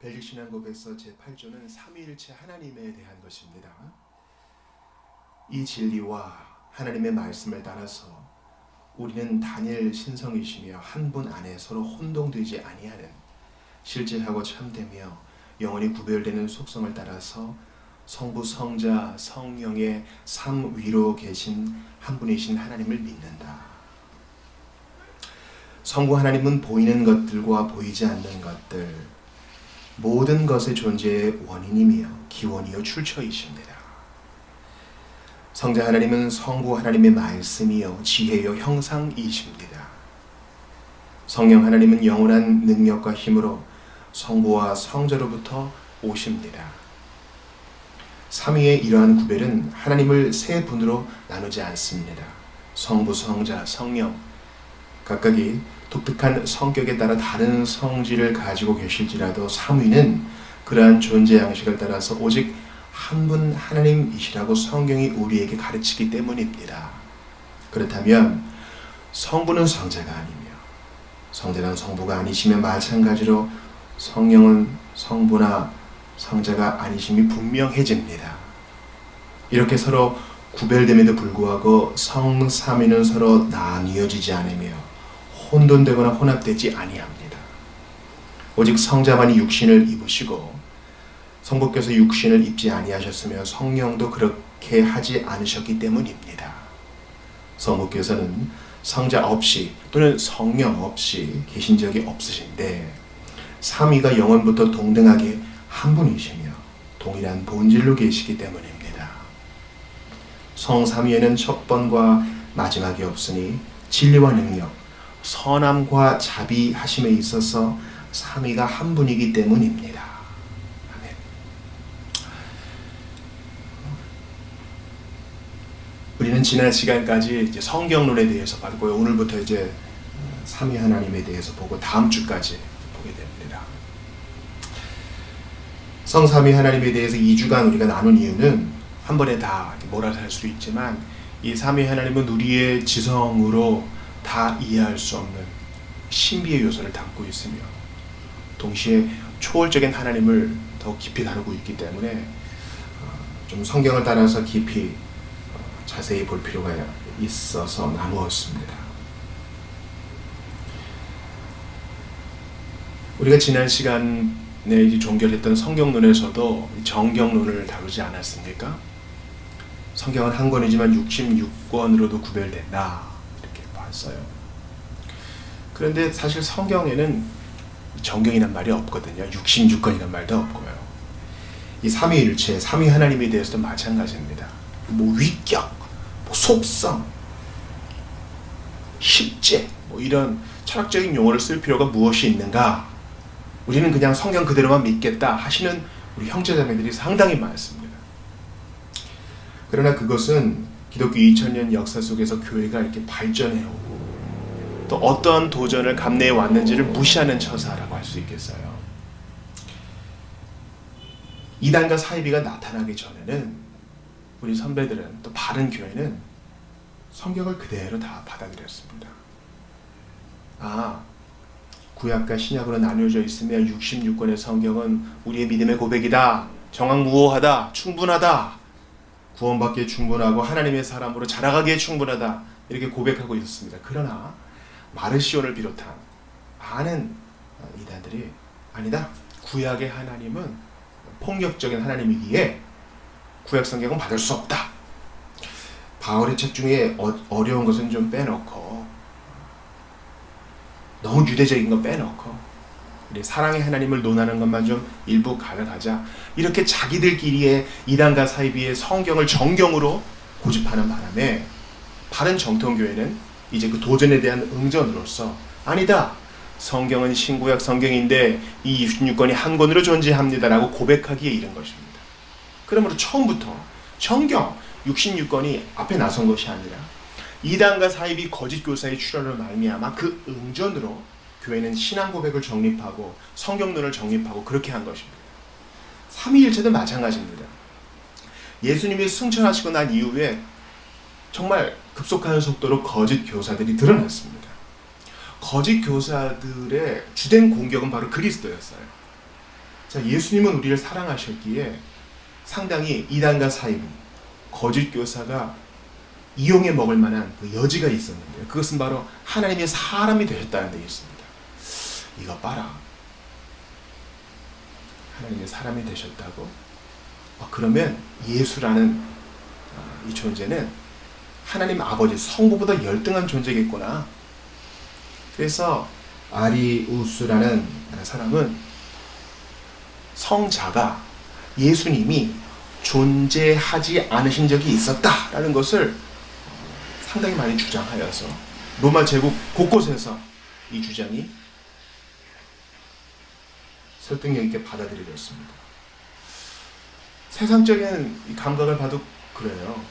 벨릭신앙고백서 제8조는 삼위일체 하나님에 대한 것입니다. 이 진리와 하나님의 말씀을 따라서 우리는 단일 신성이시며 한 분 안에 서로 혼동되지 아니하는 실제하고 참되며 영원히 구별되는 속성을 따라서 성부, 성자, 성령의 삼위로 계신 한 분이신 하나님을 믿는다. 성부 하나님은 보이는 것들과 보이지 않는 것들, 모든 것의 존재의 원인이며 기원이요 출처이십니다. 성자 하나님은 성부 하나님의 말씀이요 지혜요 형상이십니다. 성령 하나님은 영원한 능력과 힘으로 성부와 성자로부터 오십니다. 삼위의 이러한 구별은 하나님을 세 분으로 나누지 않습니다. 성부, 성자, 성령 각각이 독특한 성격에 따라 다른 성질을 가지고 계실지라도 삼위는 그러한 존재 양식을 따라서 오직 한 분 하나님이시라고 성경이 우리에게 가르치기 때문입니다. 그렇다면 성부는 성자가 아니며 성자는 성부가 아니시며 마찬가지로 성령은 성부나 성자가 아니심이 분명해집니다. 이렇게 서로 구별됨에도 불구하고 성삼위는 서로 나뉘어지지 않으며 혼돈되거나 혼합되지 아니합니다. 오직 성자만이 육신을 입으시고 성부께서 육신을 입지 아니하셨으며 성령도 그렇게 하지 않으셨기 때문입니다. 성부께서는 성자 없이 또는 성령 없이 계신 적이 없으신데 삼위가 영원부터 동등하게 한 분이시며 동일한 본질로 계시기 때문입니다. 성삼위에는 첫 번과 마지막이 없으니 진리와 능력, 선함과 자비하심에 있어서 삼위가 한 분이기 때문입니다. 아멘. 우리는 지난 시간까지 이제 성경론에 대해서 봤고요. 오늘부터 이제 삼위 하나님에 대해서 보고 다음 주까지 보게 됩니다. 성삼위 하나님에 대해서 2주간 우리가 나눈 이유는 한 번에 다 몰아서 할 수 있지만 이 삼위 하나님은 우리의 지성으로 다 이해할 수 없는 신비의 요소를 담고 있으며 동시에 초월적인 하나님을 더 깊이 다루고 있기 때문에 좀 성경을 따라서 깊이 자세히 볼 필요가 있어서 나누었습니다. 우리가 지난 시간에 종결했던 성경론에서도 정경론을 다루지 않았습니까? 성경은 한 권이지만 66권으로도 구별된다 이렇게 봤어요. 그런데 사실 성경에는 정경이란 말이 없거든요. 66권이란 말도 없고요. 이 삼위일체, 삼위 하나님에 대해서도 마찬가지입니다. 뭐 위격, 뭐 속성, 실제 뭐 이런 철학적인 용어를 쓸 필요가 무엇이 있는가? 우리는 그냥 성경 그대로만 믿겠다 하시는 우리 형제자매들이 상당히 많습니다. 그러나 그것은 기독교 2000년 역사 속에서 교회가 이렇게 발전해오고 또 어떠한 도전을 감내해 왔는지를 무시하는 처사라고 할 수 있겠어요. 이단과 사이비가 나타나기 전에는 우리 선배들은 또 바른 교회는 성경을 그대로 다 받아들였습니다. 구약과 신약으로 나뉘어져 있으며 66권의 성경은 우리의 믿음의 고백이다. 정확무오하다. 충분하다. 구원받기에 충분하고 하나님의 사람으로 자라가기에 충분하다. 이렇게 고백하고 있었습니다. 그러나 마르시온을 비롯한 많은 이단들이 아니다. 구약의 하나님은 폭력적인 하나님이기에 구약 성경은 받을 수 없다. 바울의 책 중에 어려운 것은 좀 빼놓고 너무 유대적인 거 빼놓고 우리 사랑의 하나님을 논하는 것만 좀 일부 가져가자. 이렇게 자기들끼리의 이단과 사이비의 성경을 정경으로 고집하는 바람에 바른 정통교회는 이제 그 도전에 대한 응전으로서 아니다. 성경은 신구약 성경인데 이 66권이 한 권으로 존재합니다라고 고백하기에 이른 것입니다. 그러므로 처음부터 성경 66권이 앞에 나선 것이 아니라 이단과 사이비 거짓 교사의 출현으로 말미암아 그 응전으로 교회는 신앙 고백을 정립하고 성경론을 정립하고 그렇게 한 것입니다. 삼위일체도 마찬가지입니다. 예수님이 승천하시고 난 이후에 정말 급속한 속도로 거짓 교사들이 드러났습니다. 거짓 교사들의 주된 공격은 바로 그리스도였어요. 자, 예수님은 우리를 사랑하셨기에 상당히 이단과 사이비, 거짓 교사가 이용해 먹을 만한 그 여지가 있었는데요. 그것은 바로 하나님의 사람이 되셨다는 데 있습니다. 이거 봐라. 하나님의 사람이 되셨다고? 그러면 예수라는 이 존재는 하나님 아버지 성부보다 열등한 존재겠구나. 그래서 아리우스라는 사람은 성자가 예수님이 존재하지 않으신 적이 있었다라는 것을 상당히 많이 주장하여서 로마 제국 곳곳에서 이 주장이 설득력 있게 받아들여졌습니다. 세상적인 감각을 봐도 그래요.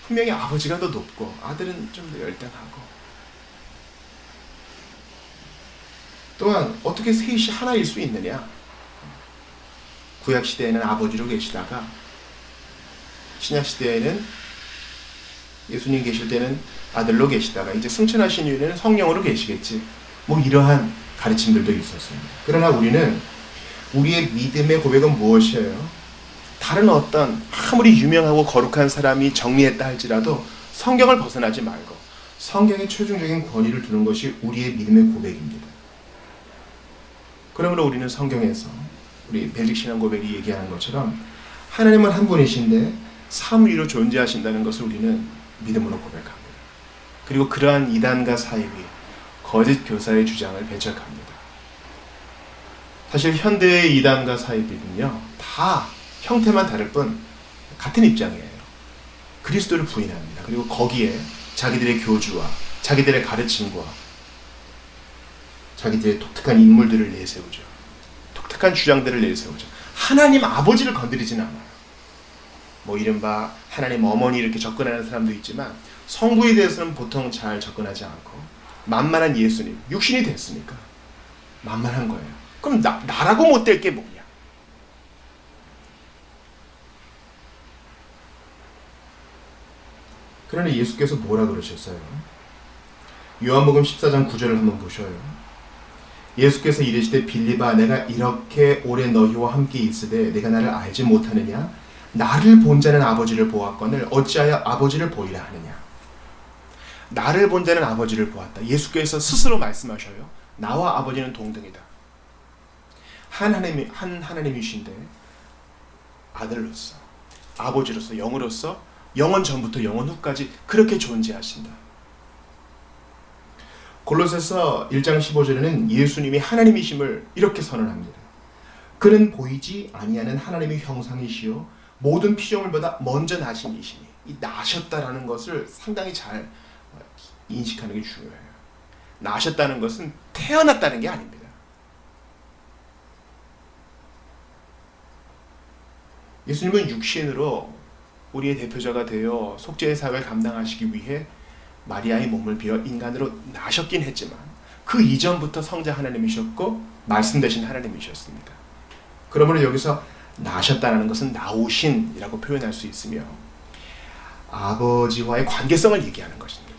분명히 아버지가 더 높고 아들은 좀 더 열등하고, 또한 어떻게 셋이 하나일 수 있느냐. 구약시대에는 아버지로 계시다가 신약시대에는 예수님 계실 때는 아들로 계시다가 이제 승천하신 이후에는 성령으로 계시겠지. 뭐 이러한 가르침들도 있었습니다. 그러나 우리는 우리의 믿음의 고백은 무엇이에요? 다른 어떤 아무리 유명하고 거룩한 사람이 정리했다 할지라도 성경을 벗어나지 말고 성경에 최종적인 권위를 두는 것이 우리의 믿음의 고백입니다. 그러므로 우리는 성경에서 우리 벨릭 신앙 고백이 얘기하는 것처럼 하나님은 한 분이신데 삼위로 존재하신다는 것을 우리는 믿음으로 고백합니다. 그리고 그러한 이단과 사이비, 거짓 교사의 주장을 배척합니다. 사실 현대의 이단과 사이비는요, 다 형태만 다를 뿐 같은 입장이에요. 그리스도를 부인합니다. 그리고 거기에 자기들의 교주와 자기들의 가르침과 자기들의 독특한 인물들을 내세우죠. 독특한 주장들을 내세우죠. 하나님 아버지를 건드리지는 않아요. 뭐 이른바 하나님 어머니 이렇게 접근하는 사람도 있지만 성부에 대해서는 보통 잘 접근하지 않고, 만만한 예수님, 육신이 됐으니까 만만한 거예요. 그럼 나라고 못될 게 뭐냐? 그러나 예수께서 뭐라 그러셨어요? 요한복음 14장 9절을 한번 보셔요. 예수께서 이르시되 빌립아, 내가 이렇게 오래 너희와 함께 있으되 내가 나를 알지 못하느냐? 나를 본 자는 아버지를 보았거늘 어찌하여 아버지를 보이라 하느냐? 나를 본 자는 아버지를 보았다. 예수께서 스스로 말씀하셔요. 나와 아버지는 동등이다. 한 하나님이신데 아들로서, 아버지로서, 영으로서 영원 전부터 영원 후까지 그렇게 존재하신다. 골로새서 1장 15절에는 예수님이 하나님이심을 이렇게 선언합니다. 그는 보이지 아니하는 하나님의 형상이시요 모든 피조물보다 먼저 나신 이시니. 이 나셨다라는 것을 상당히 잘 인식하는 게 중요해요. 나셨다는 것은 태어났다는 게 아닙니다. 예수님은 육신으로 우리의 대표자가 되어 속죄의 사역을 감당하시기 위해 마리아의 몸을 비워 인간으로 나셨긴 했지만 그 이전부터 성자 하나님이셨고 말씀 되신 하나님이셨습니다. 그러므로 여기서 나셨다는 것은 나오신이라고 표현할 수 있으며 아버지와의 관계성을 얘기하는 것입니다.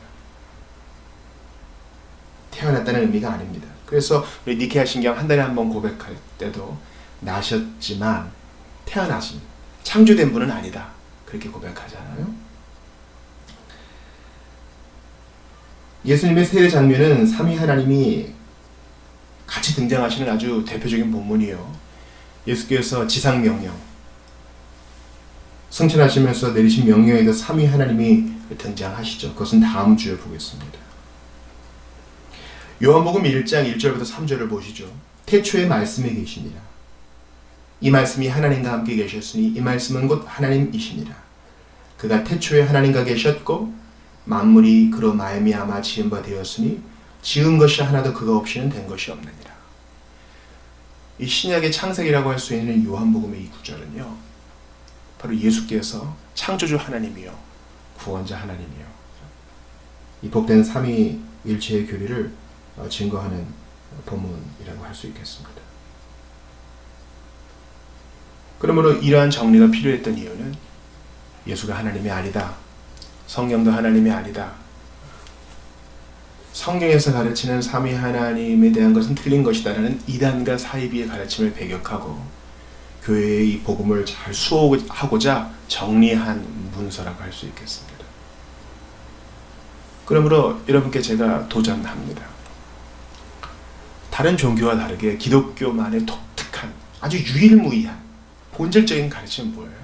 태어났다는 의미가 아닙니다. 그래서 우리 니케아 신경 한 달에 한 번 고백할 때도 나셨지만 태어나신, 창조된 분은 아니다, 그렇게 고백하잖아요. 예수님의 세례 장면은 삼위 하나님이 같이 등장하시는 아주 대표적인 본문이에요. 예수께서 지상 명령, 승천하시면서 내리신 명령에도 삼위 하나님이 등장하시죠. 그것은 다음 주에 보겠습니다. 요한복음 1장 1절부터 3절을 보시죠. 태초에 말씀이 계시니라. 이 말씀이 하나님과 함께 계셨으니 이 말씀은 곧 하나님이시니라. 그가 태초에 하나님과 계셨고 만물이 그로 말미암아 지은 바 되었으니 지은 것이 하나도 그가 없이는 된 것이 없느니라. 이 신약의 창세기라고 할 수 있는 요한복음의 이 구절은요, 바로 예수께서 창조주 하나님이요 구원자 하나님이요 이 복된 삼위일체의 교리를 증거하는 본문이라고 할 수 있겠습니다. 그러므로 이러한 정리가 필요했던 이유는 예수가 하나님이 아니다, 성령도 하나님이 아니다, 성경에서 가르치는 삼위 하나님에 대한 것은 틀린 것이다라는 이단과 사이비의 가르침을 배격하고 교회의 이 복음을 잘 수호하고자 정리한 문서라고 할 수 있겠습니다. 그러므로 여러분께 제가 도전합니다. 다른 종교와 다르게 기독교만의 독특한 아주 유일무이한 본질적인 가르침은 뭐예요?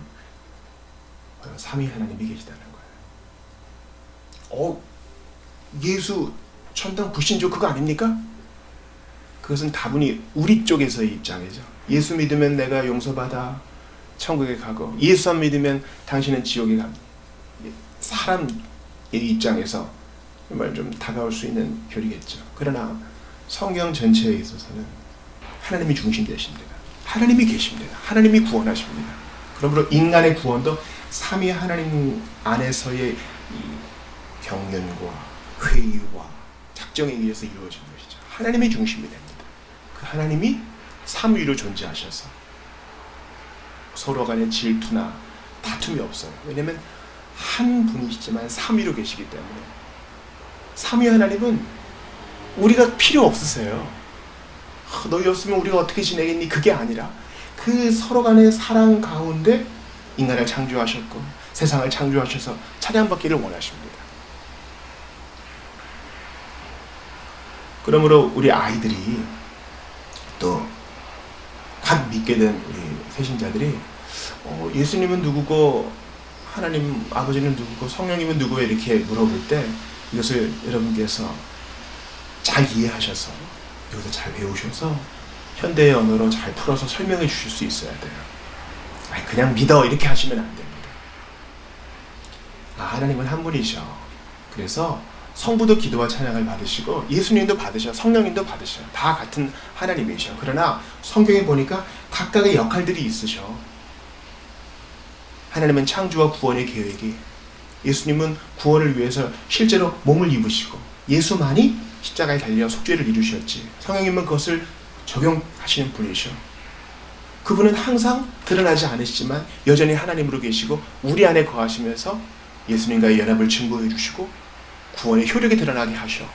삼위 하나님이 계시다는 거예요. 예수 천당 불신조 그거 아닙니까? 그것은 다분히 우리 쪽에서의 입장이죠. 예수 믿으면 내가 용서받아 천국에 가고, 예수 안 믿으면 당신은 지옥에 갑니다. 사람의 입장에서 정말 좀 다가올 수 있는 교리겠죠. 그러나 성경 전체에 있어서는 하나님이 중심되십니다. 하나님이 계십니다. 하나님이 구원하십니다. 그러므로 인간의 구원도 삼위 하나님 안에서의 이 경륜과 회의와 작정에 의해서 이루어지는 것이죠. 하나님이 중심이 됩니다. 그 하나님이 삼위로 존재하셔서 서로 간의 질투나 다툼이 없어요. 왜냐하면 한 분이시지만 삼위로 계시기 때문에. 삼위 하나님은 우리가 필요 없으세요. 너희 없으면 우리가 어떻게 지내겠니? 그게 아니라 그 서로 간의 사랑 가운데 인간을 창조하셨고 세상을 창조하셔서 찬양받기를 원하십니다. 그러므로 우리 아이들이 또 갓 믿게 된 우리 새신자들이 예수님은 누구고 하나님 아버지는 누구고 성령님은 누구고 이렇게 물어볼 때 이것을 여러분께서 잘 이해하셔서 여기서 잘 배우셔서 현대의 언어로 잘 풀어서 설명해 주실 수 있어야 돼요. 그냥 믿어 이렇게 하시면 안 됩니다. 하나님은 한 분이셔. 그래서 성부도 기도와 찬양을 받으시고 예수님도 받으셔, 성령님도 받으셔. 다 같은 하나님이셔. 그러나 성경에 보니까 각각의 역할들이 있으셔. 하나님은 창조와 구원의 계획이, 예수님은 구원을 위해서 실제로 몸을 입으시고 예수만이 십자가에 달려 속죄를 이루셨지. 성령님은 그것을 적용하시는 분이셔. 그분은 항상 드러나지 않으시지만 여전히 하나님으로 계시고 우리 안에 거하시면서 예수님과의 연합을 증거해 주시고 구원의 효력이 드러나게 하셔.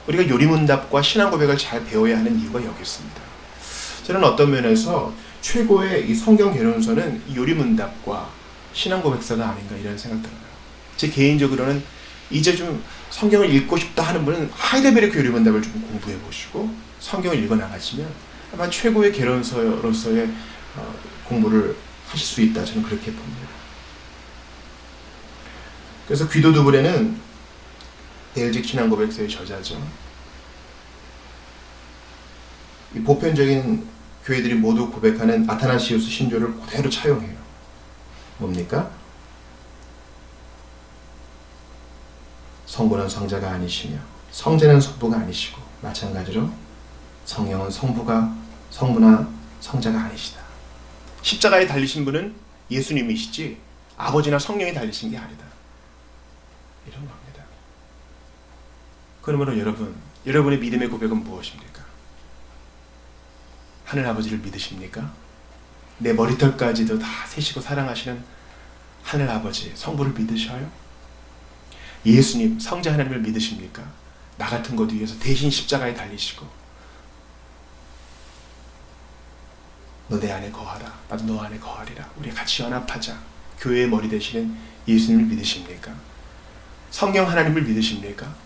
우리가 요리문답과 신앙 고백을 잘 배워야 하는 이유가 여기 있습니다. 저는 어떤 면에서 최고의 이 성경 개론서는 이 요리문답과 신앙 고백서가 아닌가 이런 생각 들어요. 제 개인적으로는 이제 좀 성경을 읽고 싶다 하는 분은 하이델베르크 요리문답을 좀 공부해 보시고 성경을 읽어 나가시면 아마 최고의 개론서로서의 공부를 하실 수 있다, 저는 그렇게 봅니다. 그래서 귀도 두브레는 데일직 신앙고백서의 저자죠. 이 보편적인 교회들이 모두 고백하는 아타나시우스 신조를 그대로 차용해요. 뭡니까? 성부는 성자가 아니시며 성자는 성부가 아니시고 마찬가지로 성령은 성부나 성자가 아니시다. 십자가에 달리신 분은 예수님이시지 아버지나 성령이 달리신 게 아니다. 이런 겁니다. 그러므로 여러분의 믿음의 고백은 무엇입니까? 하늘 아버지를 믿으십니까? 내 머리털까지도 다 세시고 사랑하시는 하늘 아버지, 성부를 믿으셔요? 예수님, 성자 하나님을 믿으십니까? 나 같은 것 위해서 대신 십자가에 달리시고 너 내 안에 거하라, 나도 너 안에 거하리라. 우리 같이 연합하자. 교회의 머리 되시는 예수님을 믿으십니까? 성령 하나님을 믿으십니까?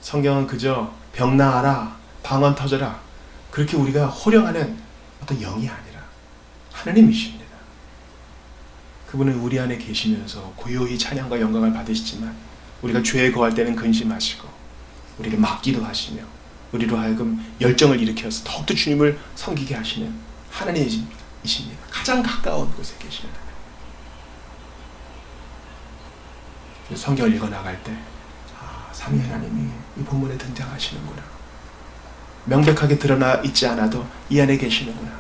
성경은 그저 병 나아라, 방언 터져라 그렇게 우리가 호령하는 어떤 영이 아니라 하나님이십니다. 그분은 우리 안에 계시면서 고요히 찬양과 영광을 받으시지만 우리가 죄에 거할 때는 근심하시고 우리를 막기도 하시며 우리로 하여금 열정을 일으켜서 더욱더 주님을 섬기게 하시는 하나님이십니다. 가장 가까운 곳에 계시는 하나님. 성경을 읽어 나갈 때 삼위 하나님이 이 본문에 등장하시는구나. 명백하게 드러나 있지 않아도 이 안에 계시는구나.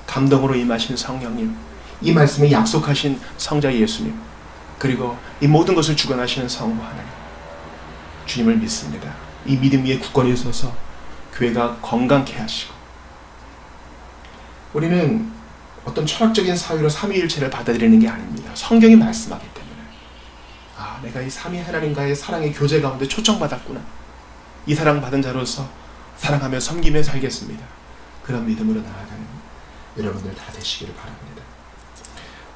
감동으로 임하신 성령님, 이 말씀에 약속하신 성자 예수님, 그리고 이 모든 것을 주관하시는 성부 하나님, 주님을 믿습니다. 이 믿음 위에 굳건히 서서 교회가 건강케 하시고, 우리는 어떤 철학적인 사유로 삼위일체를 받아들이는 게 아닙니다. 성경이 말씀하기 때문에 내가 이 삼위 하나님과의 사랑의 교제 가운데 초청받았구나. 이 사랑 받은 자로서 사랑하며 섬기며 살겠습니다. 그런 믿음으로 나아가는 여러분들 다 되시기를 바랍니다.